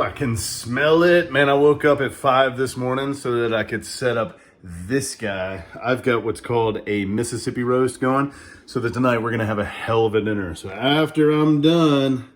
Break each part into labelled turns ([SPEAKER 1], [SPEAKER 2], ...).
[SPEAKER 1] I can smell it. Man, I woke up at 5 this morning so that I could set up this guy. I've got what's called a Mississippi roast going, so that tonight we're gonna have a hell of a dinner. So after I'm done,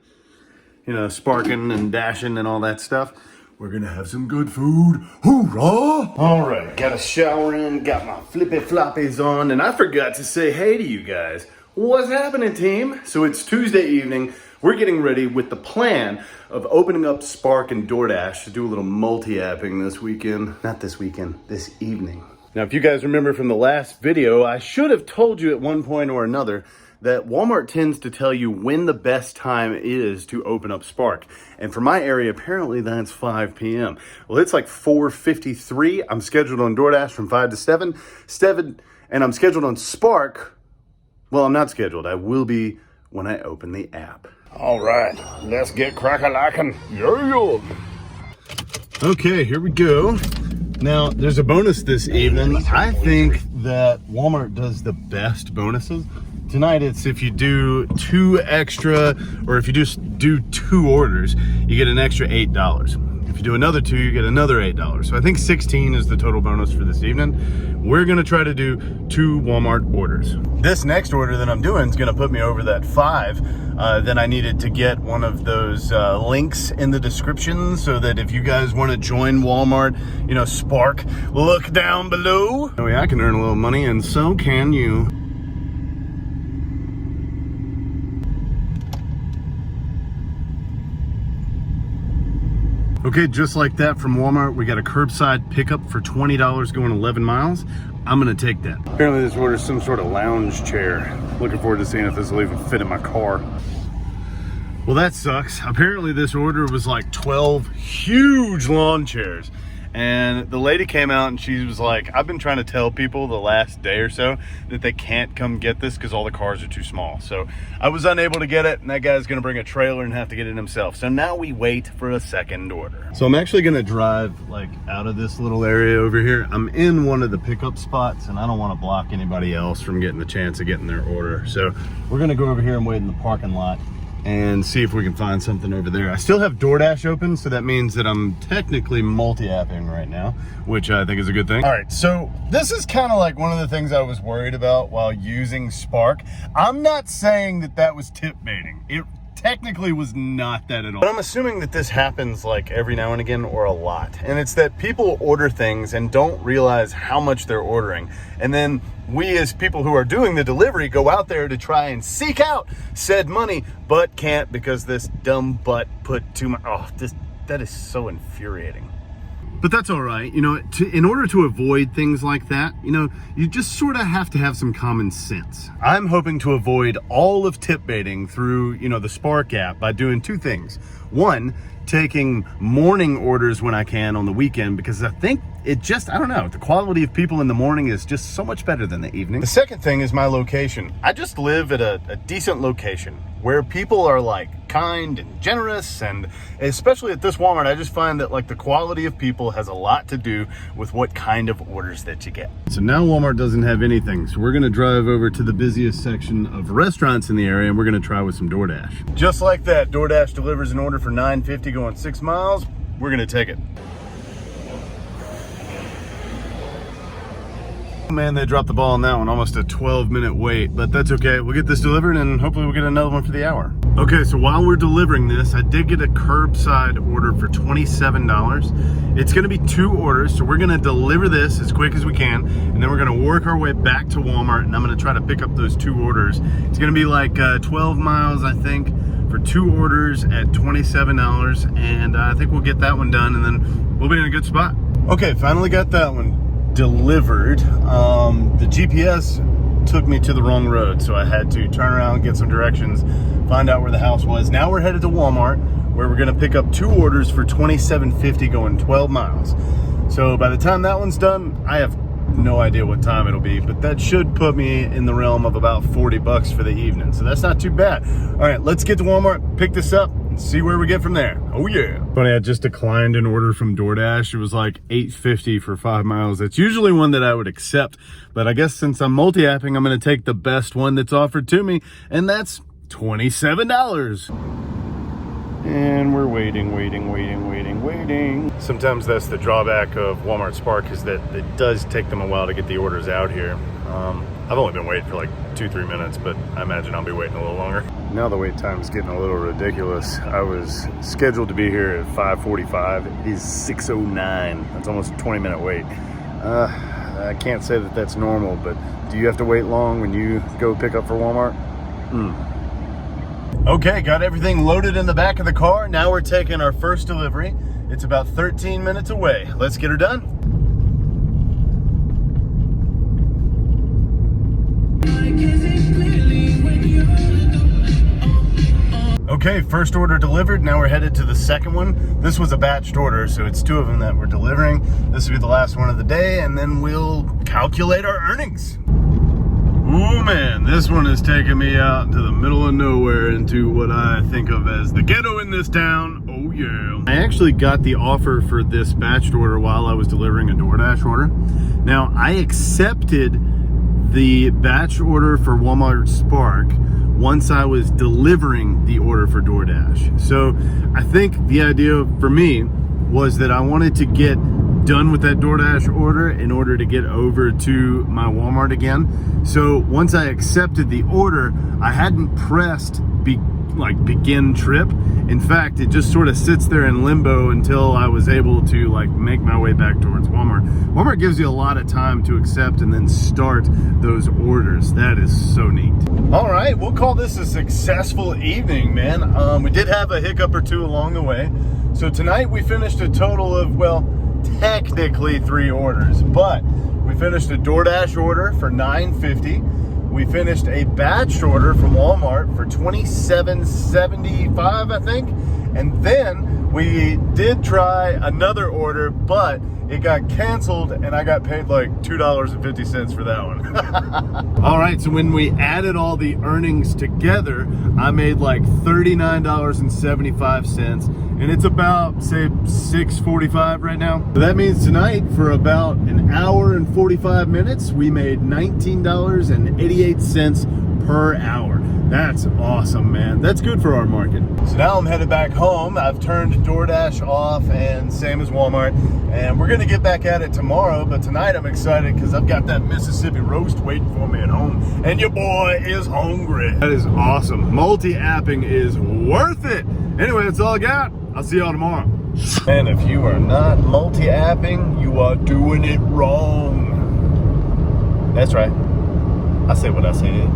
[SPEAKER 1] you know, sparking and dashing and all that stuff, we're gonna have some good food. Hoorah! All right, got a shower in, got my flippy floppies on, and I forgot to say hey to you guys. What's happening, team? So it's Tuesday evening. We're getting ready with the plan of opening up Spark and DoorDash to do a little multi-apping this weekend. Not this weekend, this evening. Now, if you guys remember from the last video, I should have told you at one point or another that Walmart tends to tell you when the best time is to open up Spark. And for my area, apparently that's 5 p.m. Well, it's like 4:53. I'm scheduled on DoorDash from 5 to 7. And I'm scheduled on Spark. Well, I'm not scheduled. I will be when I open the app. All right, let's get crack-a-lackin'. Yeah. Okay, here we go. Now, there's a bonus this evening. I think that Walmart does the best bonuses. Tonight, it's if you do 2 extra, or if you just do 2 orders, you get an extra $8. If you do another 2, you get another $8. So I think 16 is the total bonus for this evening. We're gonna try to do 2 Walmart orders. This next order that I'm doing is gonna put me over that 5. Then I needed to get one of those links in the description so that if you guys wanna join Walmart, you know, Spark, look down below. Oh yeah, I can earn a little money, and so can you. Okay, just like that from Walmart, we got a curbside pickup for $20 going 11 miles. I'm gonna take that. Apparently this order is some sort of lounge chair. Looking forward to seeing if this will even fit in my car. Well, that sucks. Apparently this order was like 12 huge lawn chairs. And the lady came out and she was like, I've been trying to tell people the last day or so that they can't come get this because all the cars are too small. So I was unable to get it, and that guy's gonna bring a trailer and have to get it himself. So now we wait for a second order. So I'm actually gonna drive like out of this little area over here. I'm in one of the pickup spots and I don't wanna block anybody else from getting the chance of getting their order. So we're gonna go over here and wait in the parking lot and see if we can find something over there. I still have DoorDash open, so that means that I'm technically multi-apping right now, which I think is a good thing. All right, so this is kind of like one of the things I was worried about while using Spark. I'm not saying that that was tip baiting. It technically was not that at all. But I'm assuming that this happens like every now and again, or a lot. And it's that people order things and don't realize how much they're ordering. And then we, as people who are doing the delivery, go out there to try and seek out said money, but can't because this dumb butt put too much. Oh, that is so infuriating. But that's all right. You know, in order to avoid things like that, you know, you just sort of have to have some common sense. I'm hoping to avoid all of tip baiting through, you know, the Spark app by doing 2 things. One, taking morning orders when I can on the weekend, because I think it just, I don't know, the quality of people in the morning is just so much better than the evening. The second thing is my location. I just live at a decent location where people are like kind and generous, and especially at this Walmart, I just find that like the quality of people has a lot to do with what kind of orders that you get. So now Walmart doesn't have anything, so we're gonna drive over to the busiest section of restaurants in the area and we're gonna try with some DoorDash. Just like that, DoorDash delivers an order for $9.50 going 6 miles. We're gonna take it. Man, they dropped the ball on that one. Almost a 12-minute wait, but that's okay. We'll get this delivered and hopefully we'll get another one for the hour. Okay, so while we're delivering this, I did get a curbside order for $27. It's gonna be 2 orders, so we're gonna deliver this as quick as we can, and then we're gonna work our way back to Walmart, and I'm gonna try to pick up those 2 orders. It's gonna be like 12 miles, I think, for 2 orders at $27, and I think we'll get that one done, and then we'll be in a good spot. Okay, finally got that one delivered. The GPS took me to the wrong road, so I had to turn around, get some directions, find out where the house was. Now we're headed to Walmart, where we're gonna pick up 2 orders for $27.50 going 12 miles. So by the time that one's done, I have no idea what time it'll be, but that should put me in the realm of about $40 for the evening. So that's not too bad. All right, let's get to Walmart, pick this up, and see where we get from there. Oh yeah. Funny, I just declined an order from DoorDash. It was like $8.50 for 5 miles. That's usually one that I would accept, but I guess since I'm multi-apping, I'm gonna take the best one that's offered to me, and that's $27. And we're waiting. Sometimes that's the drawback of Walmart Spark, is that it does take them a while to get the orders out here. I've only been waiting for like 2-3 minutes, but I imagine I'll be waiting a little longer. Now the wait time is getting a little ridiculous. I was scheduled to be here at 5:45. It is 6:09. That's almost a 20-minute wait. I can't say that that's normal, but do you have to wait long when you go pick up for Walmart? Okay, got everything loaded in the back of the car. Now we're taking our first delivery. It's about 13 minutes away. Let's get her done. Okay, first order delivered. Now we're headed to the second one. This was a batched order, so it's 2 of them that we're delivering. This will be the last one of the day, and then we'll calculate our earnings. Oh man, this one is taking me out to the middle of nowhere, into what I think of as the ghetto in this town. Oh yeah. I actually got the offer for this batched order while I was delivering a DoorDash order. Now, I accepted the batch order for Walmart Spark once I was delivering the order for DoorDash. So I think the idea for me was that I wanted to get done with that DoorDash order in order to get over to my Walmart again. So once I accepted the order, I hadn't pressed begin trip. In fact, it just sort of sits there in limbo until I was able to make my way back towards Walmart. Walmart gives you a lot of time to accept and then start those orders. That is so neat. All right, we'll call this a successful evening, man. We did have a hiccup or two along the way. So tonight we finished a total of, well, technically 3 orders, but we finished a DoorDash order for $9.50. We finished a batched order from Walmart for $27.75, I think. And then we did try another order, but it got canceled and I got paid like $2.50 for that one. All right, so when we added all the earnings together, I made like $39.75, and it's about, say, 6:45 right now. So that means tonight, for about an hour and 45 minutes, we made $19.88 per hour. That's awesome, man. That's good for our market. So now I'm headed back home. I've turned DoorDash off, and same as Walmart, and we're gonna get back at it tomorrow. But tonight I'm excited because I've got that Mississippi roast waiting for me at home, and your boy is hungry. That is awesome. Multi-apping is worth it. Anyway, that's all I got. I'll see y'all tomorrow. And if you are not multi-apping, you are doing it wrong. That's right. I said what I said.